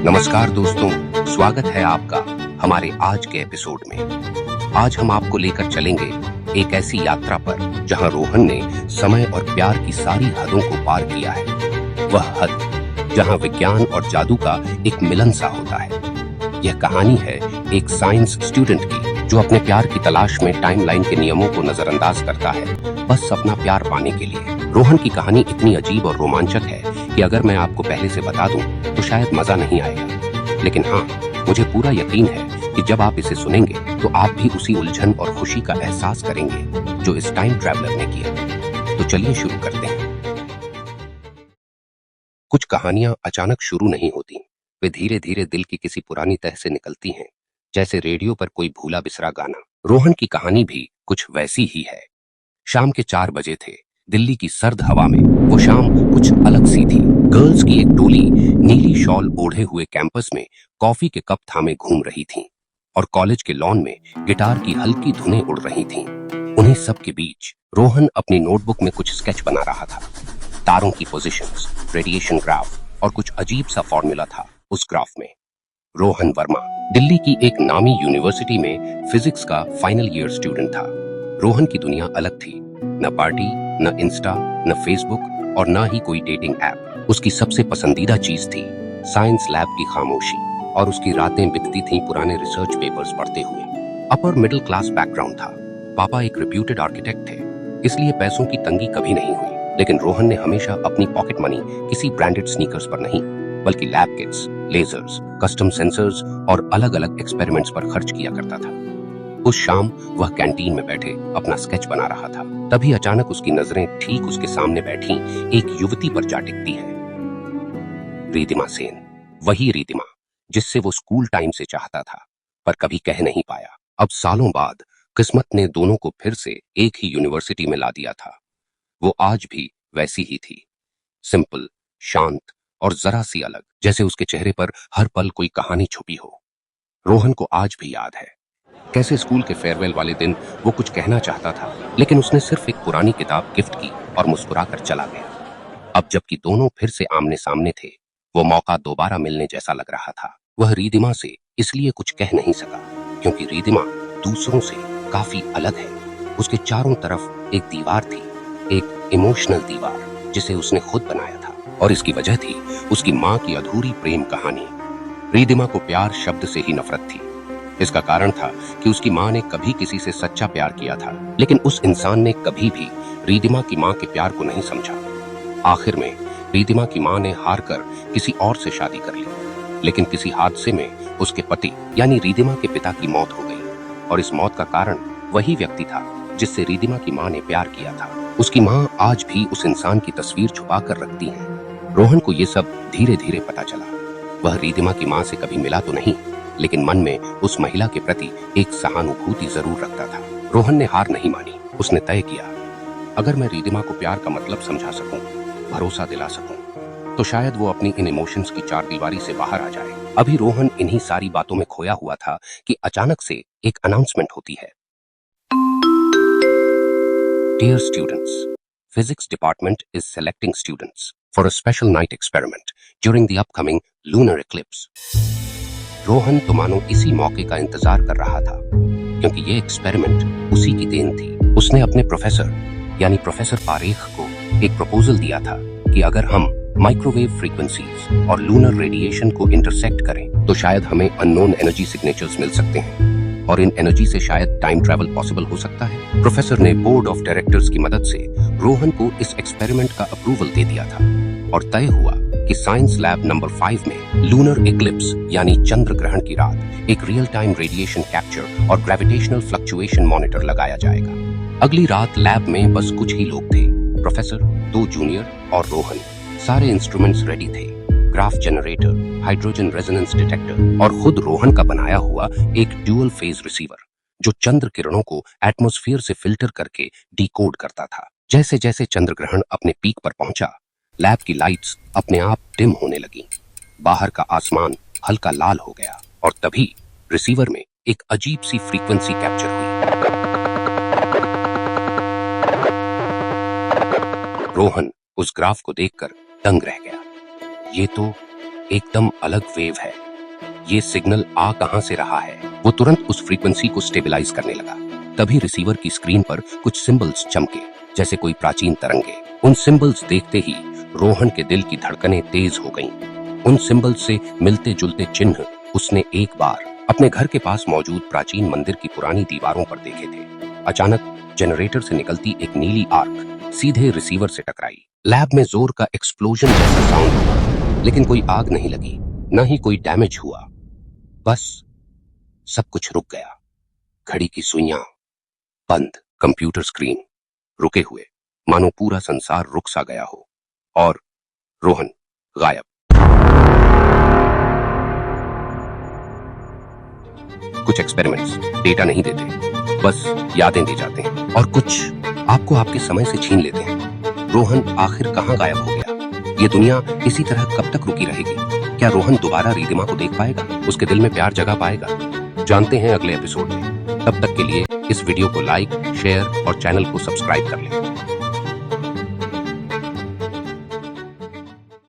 नमस्कार दोस्तों, स्वागत है आपका हमारे आज के एपिसोड में। आज हम आपको लेकर चलेंगे एक ऐसी यात्रा पर जहां रोहन ने समय और प्यार की सारी हदों को पार किया है। वह हद जहां विज्ञान और जादू का एक मिलन सा होता है। यह कहानी है एक साइंस स्टूडेंट की जो अपने प्यार की तलाश में टाइमलाइन के नियमों को नजरअंदाज करता है, बस अपना प्यार पाने के लिए। रोहन की कहानी इतनी अजीब और रोमांचक है कि अगर मैं आपको पहले से बता दूं तो शायद मजा नहीं आएगा। लेकिन हाँ, मुझे पूरा यकीन है कि जब आप इसे सुनेंगे तो आप भी उसी उलझन और खुशी का एहसास करेंगे जो इस टाइम ट्रैवलर ने किया। तो चलिए शुरू करते हैं। कुछ कहानियां अचानक शुरू नहीं होती, वे धीरे धीरे दिल की किसी पुरानी तह से निकलती हैं, जैसे रेडियो पर कोई भूला बिसरा गाना। रोहन की कहानी भी कुछ वैसी ही है। शाम के 4 बजे थे। दिल्ली की सर्द हवा में वो शाम कुछ अलग सी थी। गर्ल्स की एक टोली नीली शॉल ओढ़े हुए कैंपस में कॉफी के कप थामे घूम रही थी और कॉलेज के लॉन में गिटार की हल्की धुनें उड़ रही थीं। उन्हीं सब के बीच रोहन अपनी नोटबुक में कुछ स्केच बना रहा था। तारों की पोजीशंस, रेडिएशन ग्राफ और कुछ अजीब सा फॉर्मूला था उस ग्राफ में। रोहन वर्मा दिल्ली की एक नामी यूनिवर्सिटी में फिजिक्स का फाइनल ईयर स्टूडेंट था। रोहन की दुनिया अलग थी। न पार्टी, न इंस्टा, न फेसबुक और न ही कोई डेटिंग ऐप। उसकी सबसे पसंदीदा चीज थी साइंस लैब की खामोशी, और उसकी रातें बीतती थीं पुराने रिसर्च पेपर्स पढ़ते हुए। अपर मिडिल क्लास बैकग्राउंड था। पापा एक रिप्यूटेड आर्किटेक्ट थे, इसलिए पैसों की तंगी कभी नहीं हुई। लेकिन रोहन ने हमेशा अपनी पॉकेट मनी किसी ब्रांडेड स्नीकर्स पर नहीं, बल्कि lab kits, lasers, custom sensors और अलग अलग एक्सपेरिमेंट्स पर खर्च किया करता था। उस शाम वह कैंटीन में बैठे अपना स्केच बना रहा था। तभी अचानक उसकी नजरें ठीक उसके सामने बैठी एक युवती पर जा टिकती है। रिद्धिमा सेन, वही रिद्धिमा जिससे वो स्कूल टाइम से चाहता था पर कभी कह नहीं पाया। अब सालों बाद किस्मत ने दोनों को फिर से एक ही यूनिवर्सिटी में ला दिया था। वो आज भी वैसी ही थी, सिंपल, शांत और जरा सी अलग, जैसे उसके चेहरे पर हर पल कोई कहानी छुपी हो। रोहन को आज भी याद है कैसे स्कूल के फेयरवेल वाले दिन वो कुछ कहना चाहता था, लेकिन उसने सिर्फ एक पुरानी किताब गिफ्ट की और मुस्कुराकर चला गया। अब जबकि दोनों फिर से आमने सामने थे, वो मौका दोबारा मिलने जैसा लग रहा था। वह रिद्धिमा से इसलिए कुछ कह नहीं सका क्योंकि रिद्धिमा दूसरों से काफी अलग है। उसके चारों तरफ एक दीवार थी, एक इमोशनल दीवार जिसे उसने खुद बनाया था, और इसकी वजह थी उसकी माँ की अधूरी प्रेम कहानी। रिद्धिमा को प्यार शब्द से ही नफरत थी। इसका कारण था कि उसकी माँ ने कभी किसी से सच्चा प्यार किया था, लेकिन उस इंसान ने कभी भी रिद्धिमा की माँ के प्यार को नहीं समझा। आखिर में रिद्धिमा की माँ ने हार कर किसी और से शादी कर ली, लेकिन किसी हादसे में उसके पति यानी रिद्धिमा के पिता की मौत हो गई, और इस मौत का कारण वही व्यक्ति था जिससे रिद्धिमा की माँ ने प्यार किया था। उसकी माँ आज भी उस इंसान की तस्वीर छुपा कर रखती है। रोहन को ये सब धीरे धीरे पता चला। वह रिद्धिमा की माँ से कभी मिला तो नहीं, लेकिन मन में उस महिला के प्रति एक सहानुभूति जरूर रखता था। रोहन ने हार नहीं मानी। उसने तय किया, अगर मैं रिद्धिमा को प्यार का मतलब समझा सकूं, भरोसा दिला सकूं, तो शायद वो अपनी इन इमोशंस की चारदीवारी से बाहर आ जाए। अभी रोहन इन्हीं सारी बातों में खोया हुआ था कि अचानक से एक अनाउंसमेंट होती है। Dear students, Physics Department is selecting students for a special night experiment during the upcoming lunar eclipse. Rohan तो मानो इसी मौके का इंतजार कर रहा था, क्योंकि ये एक्सपेरिमेंट उसी की देन थी। उसने अपने प्रोफेसर यानी प्रोफेसर पारेख को एक प्रपोजल दिया था कि अगर हम माइक्रोवेव फ्रीक्वेंसीज और लूनर रेडिएशन को इंटरसेक्ट करें तो शायद हमें अननोन एनर्जी सिग्नेचर्स मिल सकते हैं, और इन एनर्जी से शायद टाइम ट्रैवल पॉसिबल हो सकता है। प्रोफेसर ने बोर्ड ऑफ डायरेक्टर्स की मदद से रोहन को इस एक्सपेरिमेंट का अप्रूवल दे दिया था, और तय हुआ कि साइंस लैब नंबर 5 में लूनर इक्लिप्स यानी चंद्र ग्रहण की रात एक रियल टाइम रेडिएशन कैप्चर और ग्रेविटेशनल फ्लक्चुएशन मॉनिटर लगाया जाएगा। अगली रात लैब में बस कुछ ही लोग थे, प्रोफेसर, 2 जूनियर और रोहन। सारे इंस्ट्रूमेंट्स रेडी थे, graph generator, hydrogen resonance detector और खुद रोहन का बनाया हुआ एक ड्यूअल फेज रिसीवर जो चंद्र किरणों को एटमॉस्फेयर से फिल्टर करके डिकोड करता था। जैसे जैसे चंद्र ग्रहण अपने पीक पर पहुंचा, लैब की लाइट्स अपने आप डिम होने लगी, बाहर का आसमान हल्का लाल हो गया, और तभी रिसीवर में एक अजीब सी फ्रीक्वेंसी कैप्चर हुई। रोहन उस ग्राफ को देखकर दंग रह गया। ये तो एकदम अलग वेव है। ये सिग्नल आ कहां से रहा है? वो तुरंत उस फ्रीक्वेंसी को स्टेबलाइज करने लगा। तभी रिसीवर की स्क्रीन पर कुछ सिंबल्स चमके, जैसे कोई प्राचीन तरंगे। उन सिंबल्स देखते ही रोहन के दिल की धड़कनें तेज हो गईं। उन सिंबल्स से मिलते जुलते चिन्ह उसने एक बार अपने घर के पास मौजूद प्राचीन मंदिर की पुरानी दीवारों पर देखे थे। अचानक जनरेटर से निकलती एक नीली आर्क सीधे रिसीवर से टकराई। लैब में जोर का एक्सप्लोजन जैसा साउंड हुआ, लेकिन कोई आग नहीं लगी, न ही कोई डैमेज हुआ। बस सब कुछ रुक गया। घड़ी की सुइयां बंद, कंप्यूटर स्क्रीन रुके हुए, मानो पूरा संसार रुक सा गया हो। और रोहन गायब। कुछ एक्सपेरिमेंट्स डेटा नहीं देते, बस यादें दे जाते हैं, और कुछ आपको आपके समय से छीन लेते हैं। रोहन आखिर कहां गायब हो गया? ये दुनिया इसी तरह कब तक रुकी रहेगी? क्या रोहन दोबारा रिधिमा को देख पाएगा? उसके दिल में प्यार जगा पाएगा? जानते हैं अगले एपिसोड में। तब तक के लिए इस वीडियो को लाइक, शेयर और चैनल को सब्सक्राइब कर लें।